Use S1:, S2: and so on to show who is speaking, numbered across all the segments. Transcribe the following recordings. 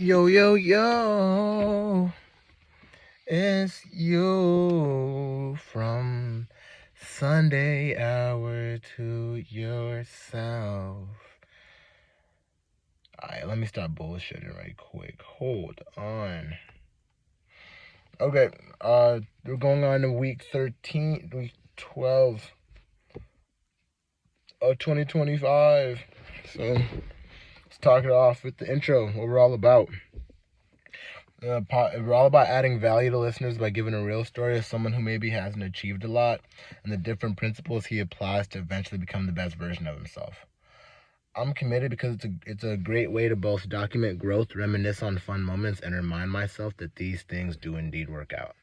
S1: Yo, yo, yo, it's you from Sunday hour to yourself. Alright, let me stop bullshitting right quick. Hold on. Okay, we're going on to week 13, week 12 of 2025. So, let's talk it off with the intro, what we're all about. We're all about adding value to listeners by giving a real story of someone who maybe hasn't achieved a lot and the different principles he applies to eventually become the best version of himself. I'm committed because it's a great way to both document growth, reminisce on fun moments, and remind myself that these things do indeed work out.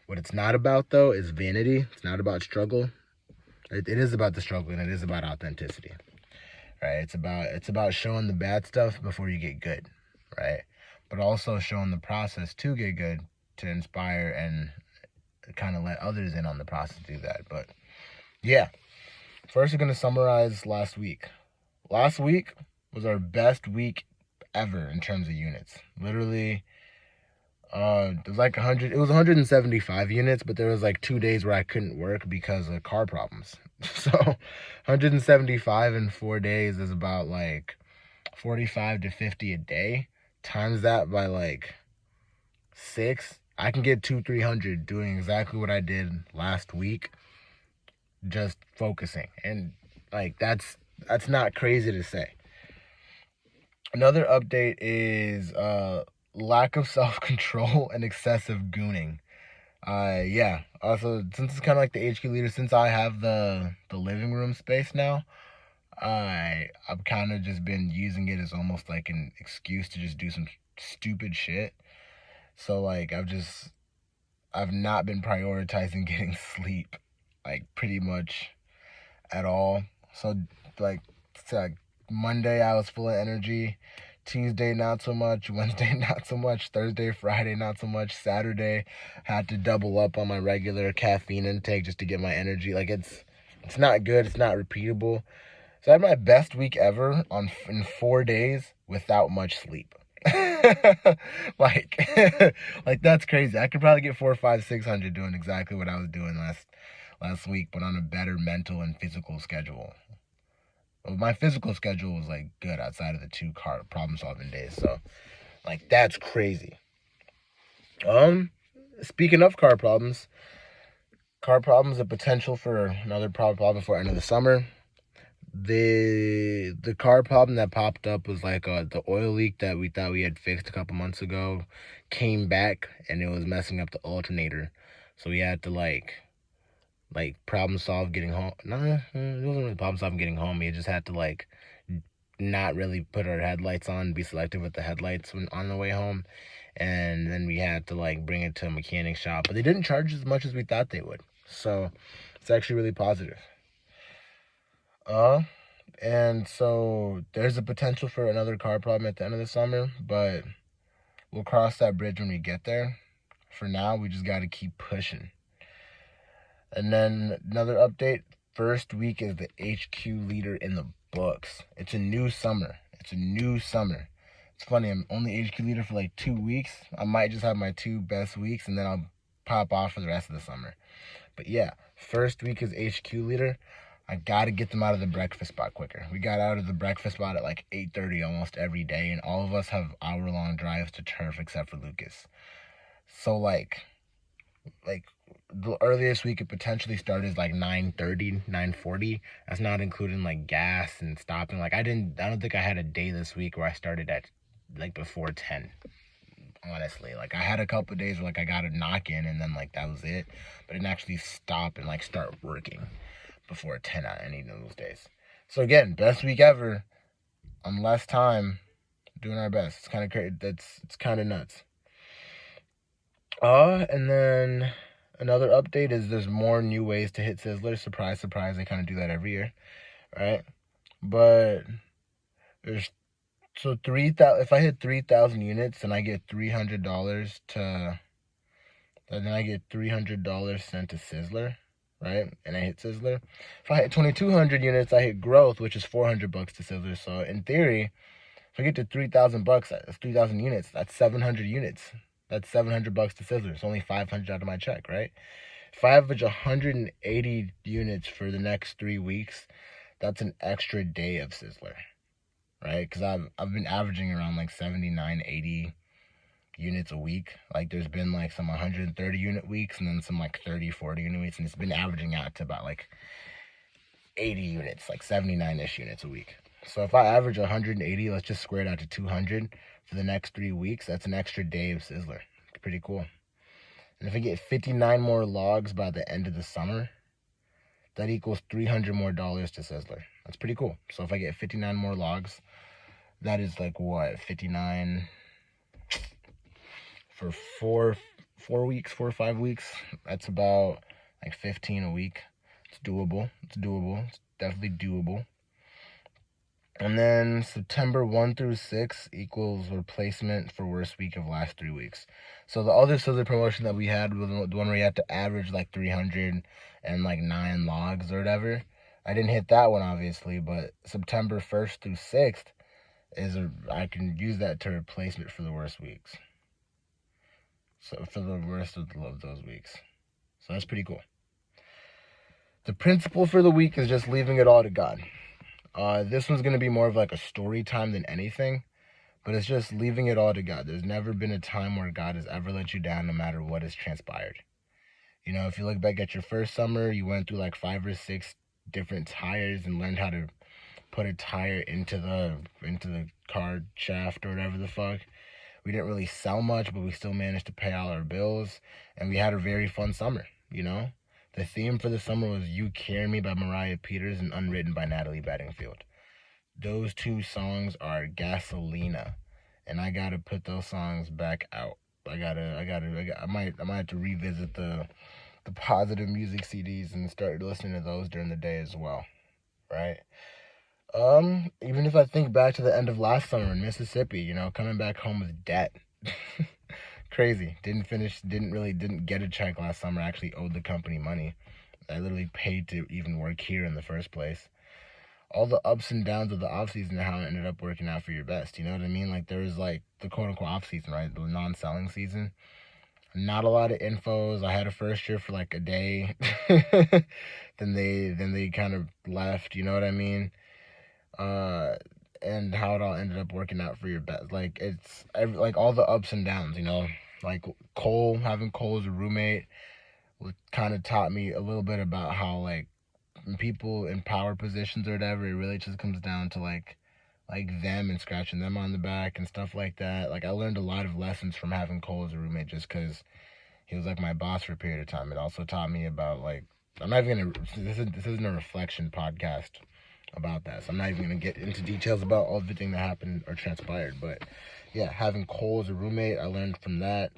S1: What it's not about, though, is vanity. It's not about struggle. It is about the struggle, and it is about authenticity. Right? It's about showing the bad stuff before you get good. Right? But also showing the process to get good, to inspire and kind of let others in on the process to do that. But yeah, first we're going to summarize last week. Last week was our best week ever in terms of units. Literally, it was like 100. It was 175 units, but there was like 2 days where I couldn't work because of car problems. So 175 in 4 days is about like 45 to 50 a day. Times that by like 6, I can get 300 doing exactly what I did last week, just focusing. And like that's not crazy to say. Another update is lack of self-control and excessive gooning. Yeah. Also, since it's kind of like the HQ leader, since I have the living room space now, I've kind of just been using it as almost like an excuse to just do some stupid shit. So like I've not been prioritizing getting sleep, like pretty much at all. So like Monday I was full of energy, Tuesday not so much, Wednesday not so much, Thursday, Friday not so much, Saturday had to double up on my regular caffeine intake just to get my energy. Like it's not good, it's not repeatable. So I had my best week ever in 4 days without much sleep. like like that's crazy. I could probably get 4, 5, 600 doing exactly what I was doing last week, but on a better mental and physical schedule. Well, my physical schedule was like good outside of the 2 car problem solving days. So like that's crazy. Speaking of car problems, the potential for another problem before end of the summer. The car problem that popped up was like the oil leak that we thought we had fixed a couple months ago came back, and it was messing up the alternator. So we had to like problem solve getting home. No, it wasn't really problem solving getting home. We just had to like not really put our headlights on, be selective with the headlights when on the way home, and then we had to like bring it to a mechanic shop. But they didn't charge as much as we thought they would, so it's actually really positive. And so there's a potential for another car problem at the end of the summer, but we'll cross that bridge when we get there. For now, we just got to keep pushing. And then another update, first week is the HQ leader in the books. It's a new summer. It's funny, I'm only HQ leader for like 2 weeks. I might just have my 2 best weeks, and then I'll pop off for the rest of the summer. But yeah, first week is HQ leader. I gotta get them out of the breakfast spot quicker. We got out of the breakfast spot at like 8:30 almost every day, and all of us have hour-long drives to turf except for Lucas. So like the earliest we could potentially start is like 9:30, 9:40. That's not including like gas and stopping. Like I don't think I had a day this week where I started at like before 10. Honestly, like I had a couple of days where like I got a knock in and then like that was it, but I didn't actually stop and like start working before 10 on any of those days. So again, best week ever on less time, doing our best. It's kind of crazy. It's kind of nuts. And then another update is there's more new ways to hit Sizzler. Surprise, surprise. I kind of do that every year, right? But there's so 3,000. If I hit 3,000 units, then I get $300 to. Then I get $300 sent to Sizzler, right? And I hit Sizzler. If I hit 2,200 units, I hit growth, which is $400 to Sizzler. So in theory, If I get to 3,000 bucks, that's 3,000 units. That's 700 units. That's $700 to Sizzler. It's only 500 out of my check, right? If I average 180 units for the next 3 weeks, that's an extra day of Sizzler, right? Because I've been averaging around like 79, 80 units a week. Like there's been like some 130 unit weeks and then some like 30, 40 unit weeks, and it's been averaging out to about like 80 units, like 79-ish units a week. So if I average 180, let's just square it out to 200 for the next 3 weeks, that's an extra day of Sizzler. Pretty cool. And if I get 59 more logs by the end of the summer, that equals $300 more to Sizzler. That's pretty cool. So if I get 59 more logs, that is like what, 59 for 4 weeks, 4 or 5 weeks. That's about like 15 a week. It's doable. It's doable. It's definitely doable. And then September 1 through 6 equals replacement for worst week of last 3 weeks. So the other Sizzler promotion that we had was the one where you had to average like 309 logs or whatever. I didn't hit that one obviously, but September 1st through 6th I can use that to replacement for the worst weeks. So for the worst of those weeks. So that's pretty cool. The principle for the week is just leaving it all to God. This one's going to be more of like a story time than anything, but it's just leaving it all to God. There's never been a time where God has ever let you down no matter what has transpired. You know, if you look back at your first summer, you went through like 5 or 6 different tires and learned how to put a tire into the car shaft or whatever the fuck. We didn't really sell much, but we still managed to pay all our bills, and we had a very fun summer, you know? The theme for the summer was You Carry Me by Mariah Peters and Unwritten by Natalie Bedingfield. Those 2 songs are Gasolina, and I gotta put those songs back out. I might have to revisit the positive music CDs and start listening to those during the day as well, right? Even if I think back to the end of last summer in Mississippi, you know, coming back home with debt. Crazy. Didn't get a check last summer. I actually owed the company money. I literally paid to even work here in the first place. All the ups and downs of the off season and how it ended up working out for your best. You know what I mean? Like there was like the quote unquote off season, right? The non-selling season. Not a lot of infos. I had a first year for like a day. then they kind of left, you know what I mean? And how it all ended up working out for your best. Like it's like all the ups and downs, you know. Like having Cole as a roommate kind of taught me a little bit about how like people in power positions or whatever, it really just comes down to like them and scratching them on the back and stuff like that. Like I learned a lot of lessons from having Cole as a roommate just because he was like my boss for a period of time. It also taught me about like I'm not even gonna. This isn't a reflection podcast about that, so I'm not even gonna get into details about everything that happened or transpired. But yeah, having Cole as a roommate, I learned from that.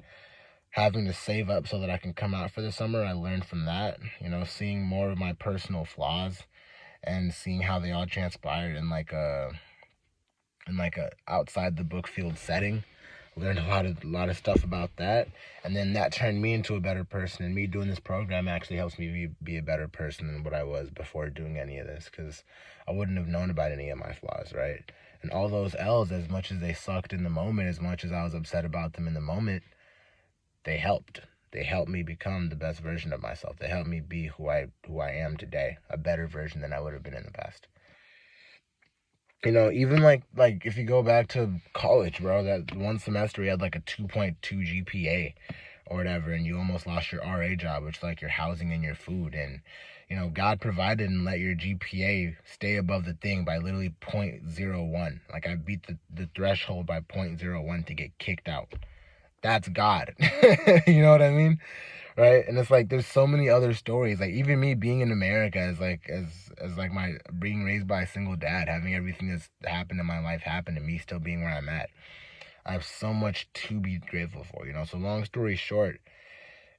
S1: Having to save up so that I can come out for the summer, I learned from that. You know, seeing more of my personal flaws and seeing how they all transpired in like a outside the book field setting. Learned a lot of stuff about that, and then that turned me into a better person. And me doing this program actually helps me be a better person than what I was before doing any of this, because I wouldn't have known about any of my flaws, right? And all those L's, as much as they sucked in the moment, as much as I was upset about them in the moment, they helped. They helped me become the best version of myself. They helped me be who I am today, a better version than I would have been in the past. You know, even like if you go back to college, bro, that one semester you had like a 2.2 GPA or whatever, and you almost lost your RA job, which is like your housing and your food. And, you know, God provided and let your GPA stay above the thing by literally 0.01. Like I beat the threshold by 0.01 to get kicked out. That's God. You know what I mean? Right? And it's like there's so many other stories. Like even me being in America as like my being raised by a single dad, having everything that's happened in my life happen, and me still being where I'm at. I have so much to be grateful for, you know. So long story short,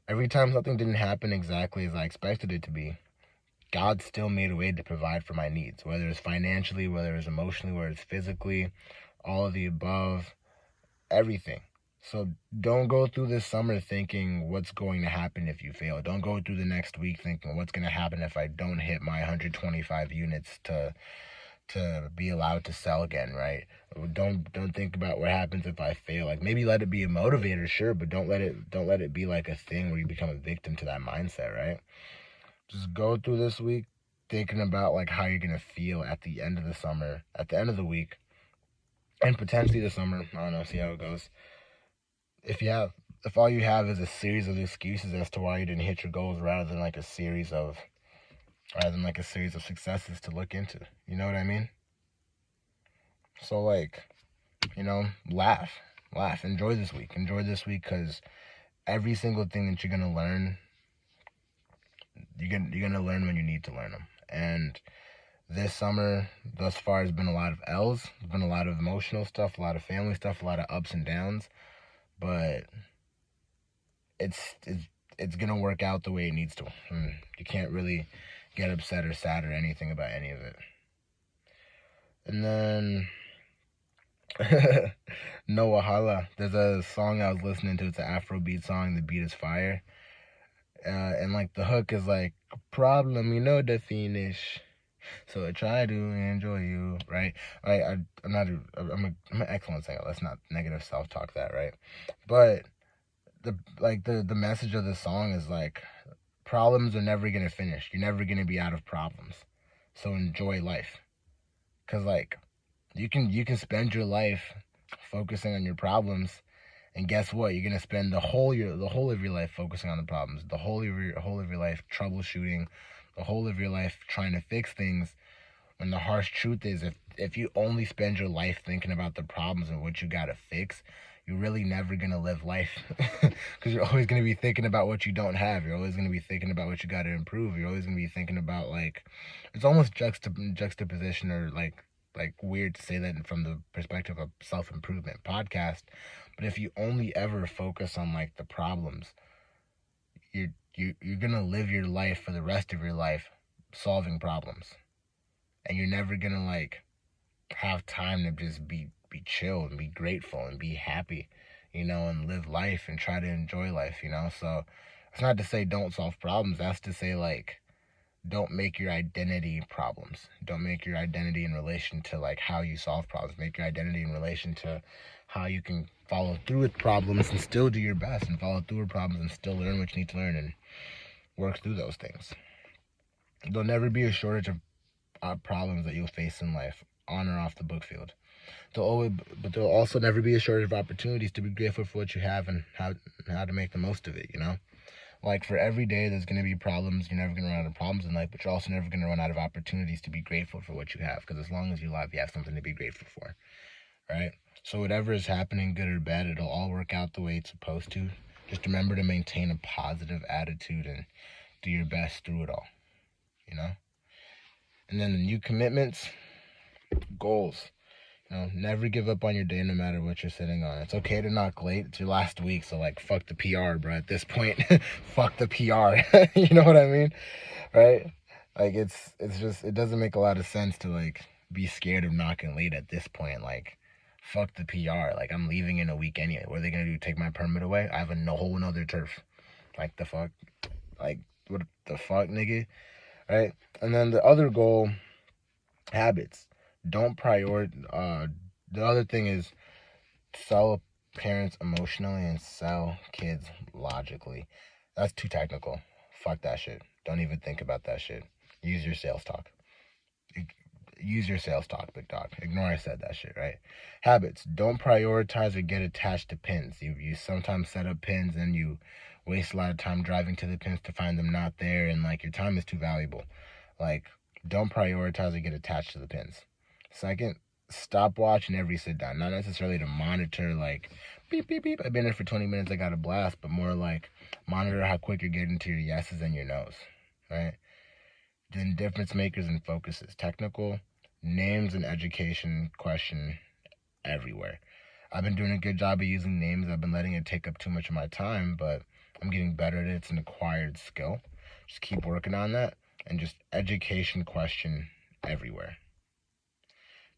S1: every time something didn't happen exactly as I expected it to be, God still made a way to provide for my needs, whether it's financially, whether it's emotionally, whether it's physically, all of the above, everything. So don't go through this summer thinking what's going to happen if you fail. Don't go through the next week thinking what's going to happen if I don't hit my 125 units to to be allowed to sell again, right? Don't think about what happens if I fail. Like, maybe let it be a motivator, sure, but don't let it be like a thing where you become a victim to that mindset, right? Just go through this week thinking about like how you're gonna feel at the end of the summer, at the end of the week, and potentially the summer. I don't know, see how it goes. If all you have is a series of excuses as to why you didn't hit your goals rather than like a series of successes to look into. You know what I mean? So like, laugh. Enjoy this week. Because every single thing that you're gonna learn, you're gonna learn when you need to learn them. And this summer, thus far, has been a lot of L's. There's been a lot of emotional stuff, a lot of family stuff, a lot of ups and downs. But it's gonna work out the way it needs to. You can't really get upset or sad or anything about any of it. And then No Wahala. There's a song I was listening to. It's an Afrobeat song. The beat is fire. And like the hook is like, problem, you know the finish. So I try to enjoy you, right? I'm an excellent singer. Let's not negative self-talk that, right? But the message of the song is like, problems are never gonna finish. You're never gonna be out of problems. So enjoy life. Cause like you can spend your life focusing on your problems, and guess what? You're gonna spend the whole of your life focusing on the problems, the whole of your life troubleshooting, the whole of your life trying to fix things. When the harsh truth is, if you only spend your life thinking about the problems and what you gotta fix, you're really never gonna live life. Because you're always gonna be thinking about what you don't have. You're always gonna be thinking about what you gotta improve. You're always gonna be thinking about like, it's almost juxtaposition, or like weird to say that from the perspective of self-improvement podcast. But if you only ever focus on like the problems, you're gonna live your life for the rest of your life solving problems, and you're never gonna like have time to just be chill and be grateful and be happy, and live life and try to enjoy life. So it's not to say don't solve problems. That's to say like, don't make your identity problems. Don't make your identity in relation to like how you solve problems. Make your identity in relation to how you can follow through with problems and still do your best, and follow through with problems and still learn what you need to learn and work through those things. There'll never be a shortage of problems that you'll face in life, on or off the book field. But there'll also never be a shortage of opportunities to be grateful for what you have and how to make the most of it. Like for every day, there's going to be problems. You're never going to run out of problems in life, but you're also never going to run out of opportunities to be grateful for what you have. Because as long as you're alive, you have something to be grateful for, right? So whatever is happening, good or bad, it'll all work out the way it's supposed to. Just remember to maintain a positive attitude and do your best through it all, And then the new commitments, goals. Never give up on your day no matter what you're sitting on. It's okay to knock late. It's your last week, so like fuck the PR, bro. At this point, fuck the PR. You know what I mean? Right? Like it's just, it doesn't make a lot of sense to like be scared of knocking late at this point. Like, fuck the PR. Like, I'm leaving in a week anyway. What are they gonna do? Take my permit away? I have a whole another turf. Like the fuck? Like what the fuck, nigga? Right? And then the other goal, habits. Don't prioritize. The other thing is sell parents emotionally and sell kids logically. That's too technical. Fuck that shit. Don't even think about that shit. Use your sales talk. Use your sales talk, big dog. Ignore I said that shit, right? Habits. Don't prioritize or get attached to pins. You sometimes set up pins and you waste a lot of time driving to the pins to find them not there, and like your time is too valuable. Like, don't prioritize or get attached to the pins. Second, stop watching every sit down. Not necessarily to monitor like beep beep beep, I've been here for 20 minutes, I got a blast, but more like monitor how quick you're getting to your yeses and your nos, right? Then difference makers and focuses. Technical, names and education question everywhere. I've been doing a good job of using names. I've been letting it take up too much of my time, but I'm getting better at it. It's an acquired skill. Just keep working on that. And just education question everywhere.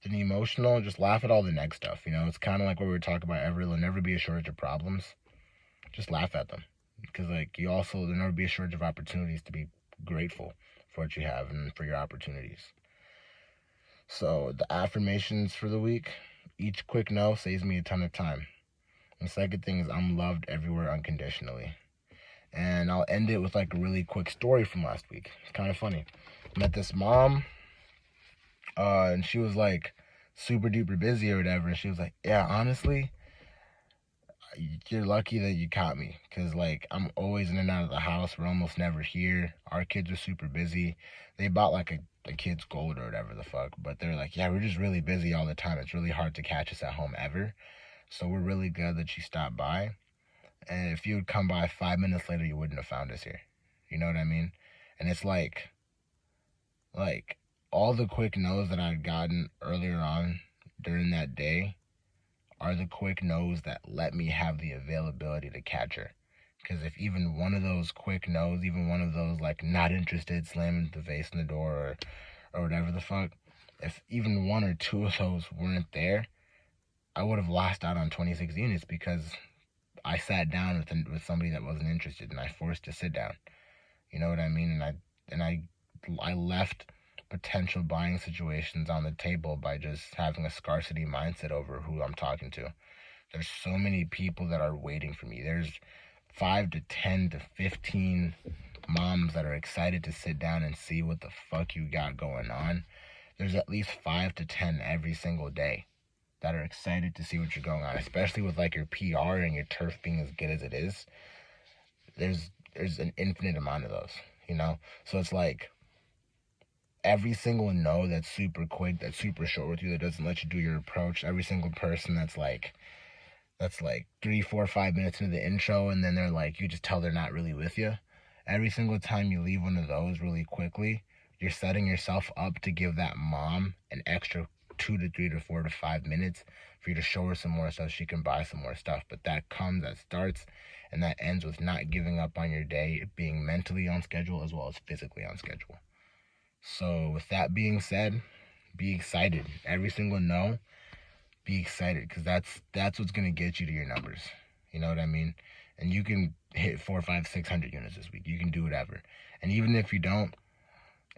S1: Then emotional, just laugh at all the next stuff. It's kind of like what we were talking about. There'll never be a shortage of problems. Just laugh at them. Because there'll never be a shortage of opportunities to be grateful for what you have and for your opportunities. So the affirmations for the week: each quick no saves me a ton of time. The second thing is I'm loved everywhere unconditionally. And I'll end it with like a really quick story from last week. It's kind of funny. Met this mom, and she was like super duper busy or whatever. And she was like, yeah, honestly, you're lucky that you caught me, because like I'm always in and out of the house. We're almost never here. Our kids are super busy. They bought like a kid's gold or whatever the fuck, but they're like, yeah, we're just really busy all the time. It's really hard to catch us at home ever. So we're really glad that you stopped by. And if you would come by 5 minutes later, you wouldn't have found us here. You know what I mean? And it's like all the quick no's that I'd gotten earlier on during that day are the quick no's that let me have the availability to catch her. Because if even one of those quick no's, even one of those like not interested, slamming the face in the door or whatever the fuck, if even one or two of those weren't there, I would have lost out on 26 units, because I sat down with somebody that wasn't interested, and I forced to sit down. You know what I mean? And I left potential buying situations on the table by just having a scarcity mindset over who I'm talking to. There's so many people that are waiting for me. There's 5 to 10 to 15 moms that are excited to sit down and see what the fuck you got going on. There's at least 5 to 10 every single day that are excited to see what you're going on, especially with like your PR and your turf being as good as it is. There's an infinite amount of those, you know? So it's like every single no that's super quick, that's super short with you, that doesn't let you do your approach, every single person that's like 3, 4, 5 minutes into the intro, and then they're like, you just tell they're not really with you. Every single time you leave one of those really quickly, you're setting yourself up to give that mom an extra 2 to 3 to 4 to 5 minutes for you to show her some more stuff, she can buy some more stuff. But that starts, and that ends with not giving up on your day, being mentally on schedule as well as physically on schedule. So with that being said, be excited. Every single no, be excited, because that's what's gonna get you to your numbers. You know what I mean? And you can hit 4, 5, 600 units this week. You can do whatever. And even if you don't,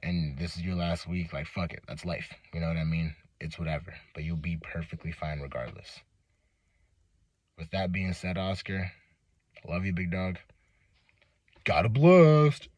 S1: and this is your last week, like fuck it, that's life. You know what I mean? It's whatever. But you'll be perfectly fine regardless. With that being said, Oscar, love you, big dog. Got a blast.